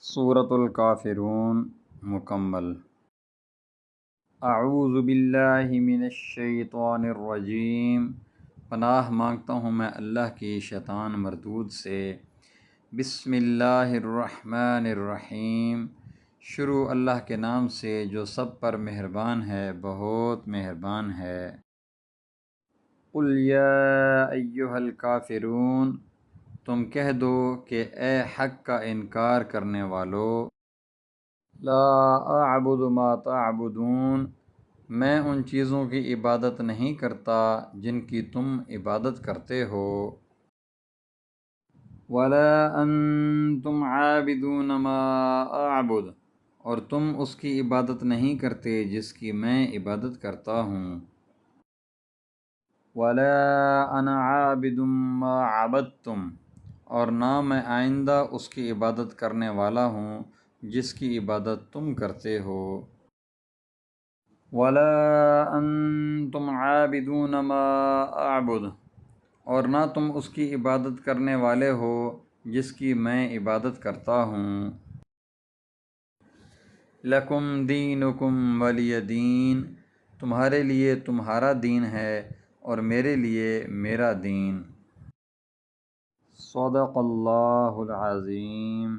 سورۃ الکافرون مکمل۔ اعوذ باللہ من الشیطان الرجیم، پناہ مانگتا ہوں میں اللہ کی شیطان مردود سے۔ بسم اللہ الرحمن الرحیم، شروع اللہ کے نام سے جو سب پر مہربان ہے، بہت مہربان ہے۔ قل یا ایھا الکافرون، تم کہہ دو کہ اے حق کا انکار کرنے والو، لا اعبد ما تعبدون، میں ان چیزوں کی عبادت نہیں کرتا جن کی تم عبادت کرتے ہو، ولا انتم عابدون ما اعبد، اور تم اس کی عبادت نہیں کرتے جس کی میں عبادت کرتا ہوں، ولا انا عابد ما عبدتم، اور نہ میں آئندہ اس کی عبادت کرنے والا ہوں جس کی عبادت تم کرتے ہو، ولا انتم عابدون ما اعبد، اور نہ تم اس کی عبادت کرنے والے ہو جس کی میں عبادت کرتا ہوں، لکم دینکم ولی دین، تمہارے لیے تمہارا دین ہے اور میرے لیے میرا دین۔ صدق اللہ العظیم۔